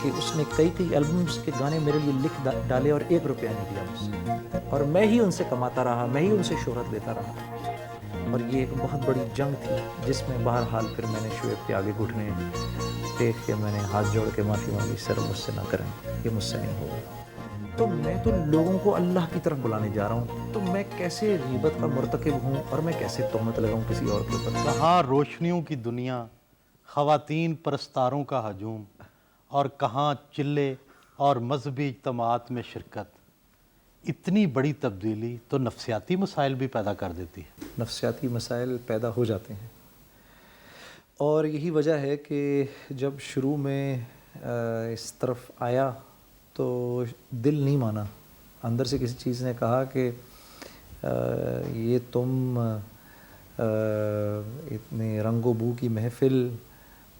کہ اس نے کئی البمز کے گانے میرے لیے لکھ ڈالے اور 1 روپیہ نہیں لیا مجھ سے، اور میں ہی ان سے کماتا رہا، میں ہی ان سے شہرت لیتا رہا۔ اور یہ ایک بہت بڑی جنگ تھی جس میں بہرحال پھر میں نے شعیب کے آگے گھٹنے ٹیک کے میں نے ہاتھ جوڑ کے معافی مانگی، سر مجھ سے نہ کریں، یہ مجھ سے نہیں ہوگا۔ تو میں تو لوگوں کو اللہ کی طرف بلانے جا رہا ہوں، تو میں کیسے غیبت کا مرتکب ہوں اور میں کیسے تہمت لگاؤں کسی اور کے اوپر؟ کہاں روشنیوں کی دنیا، خواتین پرستاروں کا ہجوم، اور کہاں چلے اور مذہبی اجتماعات میں شرکت۔ اتنی بڑی تبدیلی تو نفسیاتی مسائل بھی پیدا کر دیتی ہے۔ نفسیاتی مسائل پیدا ہو جاتے ہیں، اور یہی وجہ ہے کہ جب شروع میں اس طرف آیا تو دل نہیں مانا، اندر سے کسی چیز نے کہا کہ یہ تم اتنے رنگ و بو کی محفل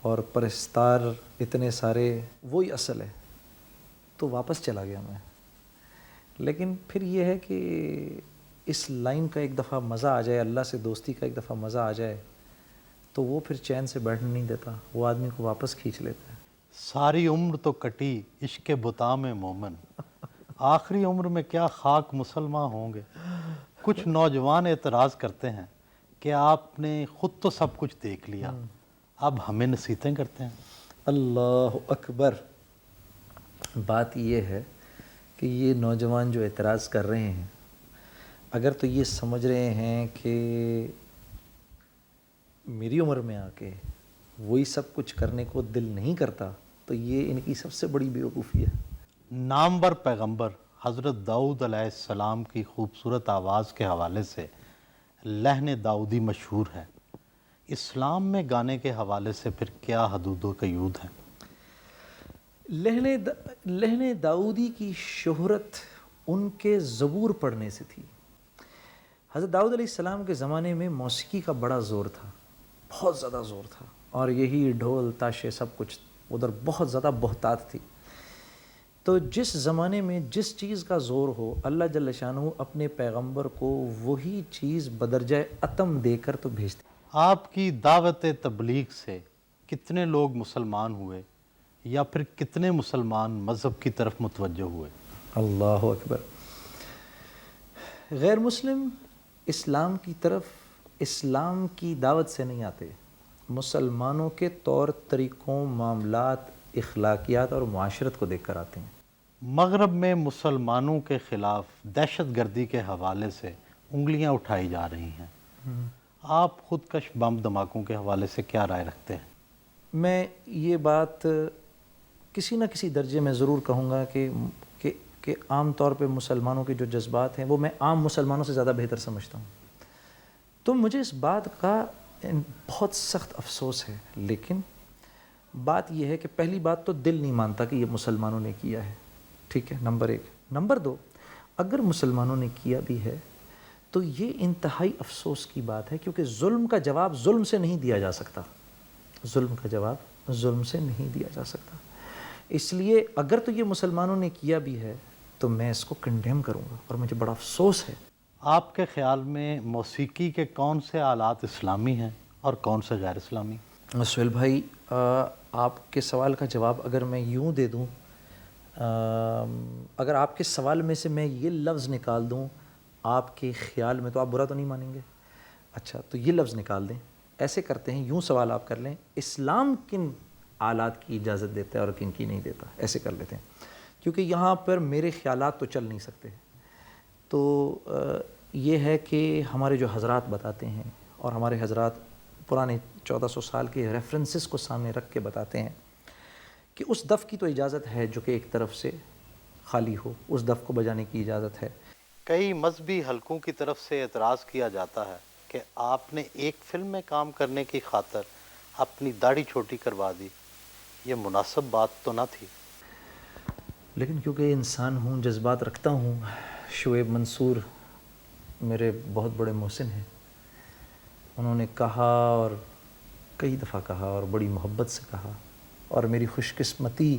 اور پرستار اتنے سارے، وہی اصل ہے۔ تو واپس چلا گیا میں، لیکن پھر یہ ہے کہ اس لائن کا ایک دفعہ مزہ آ جائے، اللہ سے دوستی کا ایک دفعہ مزہ آ جائے تو وہ پھر چین سے بیٹھنے نہیں دیتا، وہ آدمی کو واپس کھینچ لیتا ہے۔ ساری عمر تو کٹی عشق بتاں میں مومن، آخری عمر میں کیا خاک مسلمان ہوں گے۔ کچھ نوجوان اعتراض کرتے ہیں کہ آپ نے خود تو سب کچھ دیکھ لیا، اب ہمیں نصیحتیں کرتے ہیں۔ اللہ اکبر۔ بات یہ ہے کہ یہ نوجوان جو اعتراض کر رہے ہیں، اگر تو یہ سمجھ رہے ہیں کہ میری عمر میں آ کے وہی سب کچھ کرنے کو دل نہیں کرتا، تو یہ ان کی سب سے بڑی بیوقوفی ہے۔ نامور پیغمبر حضرت داؤد علیہ السلام کی خوبصورت آواز کے حوالے سے لحن داؤدی مشہور ہے۔ اسلام میں گانے کے حوالے سے پھر کیا حدود و قیود ہیں؟ لحن داؤدی کی شہرت ان کے زبور پڑھنے سے تھی۔ حضرت داؤد علیہ السلام کے زمانے میں موسیقی کا بڑا زور تھا، بہت زیادہ زور تھا، اور یہی ڈھول تاشے سب کچھ ادھر بہت زیادہ بہتات تھی۔ تو جس زمانے میں جس چیز کا زور ہو، اللہ جل شانہ اپنے پیغمبر کو وہی چیز بدرجہ اتم دے کر تو بھیجتے۔ آپ کی دعوت تبلیغ سے کتنے لوگ مسلمان ہوئے، یا پھر کتنے مسلمان مذہب کی طرف متوجہ ہوئے؟ اللہ اکبر۔ غیر مسلم اسلام کی طرف اسلام کی دعوت سے نہیں آتے، مسلمانوں کے طور طریقوں، معاملات، اخلاقیات اور معاشرت کو دیکھ کر آتے ہیں۔ مغرب میں مسلمانوں کے خلاف دہشت گردی کے حوالے سے انگلیاں اٹھائی جا رہی ہیں، آپ خودکش بم دھماکوں کے حوالے سے کیا رائے رکھتے ہیں؟ میں یہ بات کسی نہ کسی درجے میں ضرور کہوں گا کہ عام طور پہ مسلمانوں کے جو جذبات ہیں وہ میں عام مسلمانوں سے زیادہ بہتر سمجھتا ہوں۔ تو مجھے اس بات کا بہت سخت افسوس ہے، لیکن بات یہ ہے کہ پہلی بات تو دل نہیں مانتا کہ یہ مسلمانوں نے کیا ہے، ٹھیک ہے، نمبر 1۔ نمبر 2، اگر مسلمانوں نے کیا بھی ہے تو یہ انتہائی افسوس کی بات ہے، کیونکہ ظلم کا جواب ظلم سے نہیں دیا جا سکتا، ظلم کا جواب ظلم سے نہیں دیا جا سکتا۔ اس لیے اگر تو یہ مسلمانوں نے کیا بھی ہے تو میں اس کو کنڈیم کروں گا، اور مجھے بڑا افسوس ہے۔ آپ کے خیال میں موسیقی کے کون سے آلات اسلامی ہیں اور کون سے غیر اسلامی؟ سہیل بھائی، آپ کے سوال کا جواب اگر میں یوں دے دوں، اگر آپ کے سوال میں سے میں یہ لفظ نکال دوں آپ کے خیال میں، تو آپ برا تو نہیں مانیں گے؟ اچھا، تو یہ لفظ نکال دیں، ایسے کرتے ہیں، یوں سوال آپ کر لیں، اسلام کن آلات کی اجازت دیتا ہے اور کن کی نہیں دیتا، ایسے کر لیتے ہیں، کیونکہ یہاں پر میرے خیالات تو چل نہیں سکتے۔ تو یہ ہے کہ ہمارے جو حضرات بتاتے ہیں، اور ہمارے حضرات پرانے 1400 سال کے ریفرنسز کو سامنے رکھ کے بتاتے ہیں کہ اس دف کی تو اجازت ہے جو کہ ایک طرف سے خالی ہو، اس دف کو بجانے کی اجازت ہے۔ کئی مذہبی حلقوں کی طرف سے اعتراض کیا جاتا ہے کہ آپ نے ایک فلم میں کام کرنے کی خاطر اپنی داڑھی چھوٹی کروا دی، یہ مناسب بات تو نہ تھی؟ لیکن کیونکہ انسان ہوں، جذبات رکھتا ہوں۔ شعیب منصور میرے بہت بڑے محسن ہیں، انہوں نے کہا، اور کئی دفعہ کہا، اور بڑی محبت سے کہا، اور میری خوش قسمتی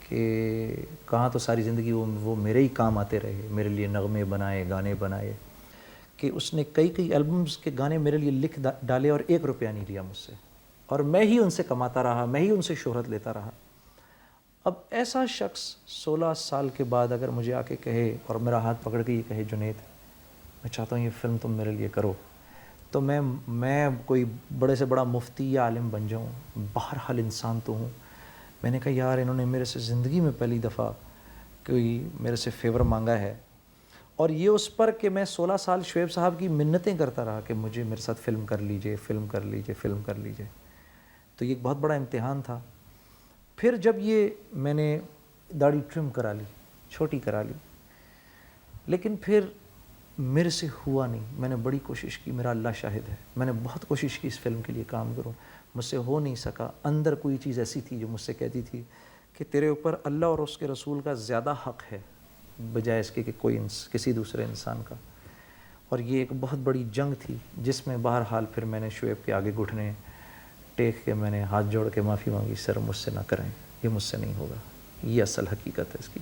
کہ کہاں تو ساری زندگی وہ میرے ہی کام آتے رہے، میرے لیے نغمے بنائے، گانے بنائے، کہ اس نے کئی البمز کے گانے میرے لیے لکھ ڈالے اور 1 روپیہ نہیں لیا مجھ سے، اور میں ہی ان سے کماتا رہا، میں ہی ان سے شہرت لیتا رہا۔ اب ایسا شخص 16 سال کے بعد اگر مجھے آ کے کہے اور میرا ہاتھ پکڑ کے یہ کہے جنید میں چاہتا ہوں یہ فلم تم میرے لیے کرو، تو میں کوئی بڑے سے بڑا مفتی یا عالم بن جاؤں، بہرحال انسان تو ہوں۔ میں نے کہا یار انہوں نے میرے سے زندگی میں پہلی دفعہ کوئی میرے سے فیور مانگا ہے، اور یہ اس پر کہ میں 16 سال شعیب صاحب کی منتیں کرتا رہا کہ مجھے میرے ساتھ فلم کر لیجئے، فلم کر لیجئے، فلم کر لیجئے۔ تو یہ ایک بہت بڑا امتحان تھا۔ پھر جب یہ میں نے داڑھی ٹرم کرا لی، چھوٹی کرا لی، لیکن پھر میرے سے ہوا نہیں۔ میں نے بڑی کوشش کی، میرا اللہ شاہد ہے، میں نے بہت کوشش کی اس فلم کے لیے کام کروں، مجھ سے ہو نہیں سکا۔ اندر کوئی چیز ایسی تھی جو مجھ سے کہتی تھی کہ تیرے اوپر اللہ اور اس کے رسول کا زیادہ حق ہے بجائے اس کے کہ کسی دوسرے انسان کا۔ اور یہ ایک بہت بڑی جنگ تھی جس میں بہرحال پھر میں نے شعیب کے آگے گھٹنے ٹیک کے میں نے ہاتھ جوڑ کے معافی مانگی، سر مجھ سے نہ کریں، یہ مجھ سے نہیں ہوگا۔ یہ اصل حقیقت ہے اس کی۔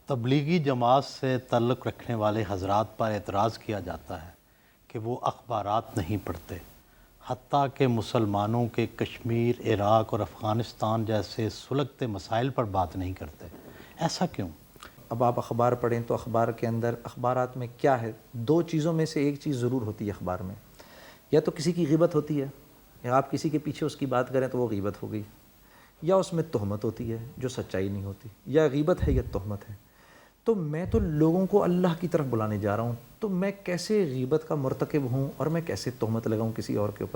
تبلیغی جماعت سے تعلق رکھنے والے حضرات پر اعتراض کیا جاتا ہے کہ وہ اخبارات نہیں پڑھتے، حتیٰ کہ مسلمانوں کے کشمیر، عراق اور افغانستان جیسے سلگتے مسائل پر بات نہیں کرتے، ایسا کیوں؟ اب آپ اخبار پڑھیں تو اخبار کے اندر اخبارات میں کیا ہے؟ دو چیزوں میں سے ایک چیز ضرور ہوتی ہے اخبار میں، یا تو کسی کی غیبت ہوتی ہے، یا آپ کسی کے پیچھے اس کی بات کریں تو وہ غیبت ہو گئی، یا اس میں تہمت ہوتی ہے جو سچائی نہیں ہوتی، یا غیبت ہے یا تہمت ہے۔ تو میں تو لوگوں کو اللہ کی طرف بلانے جا رہا ہوں، تو میں کیسے غیبت کا مرتکب ہوں اور میں کیسے تہمت لگاؤں کسی اور کے اوپر؟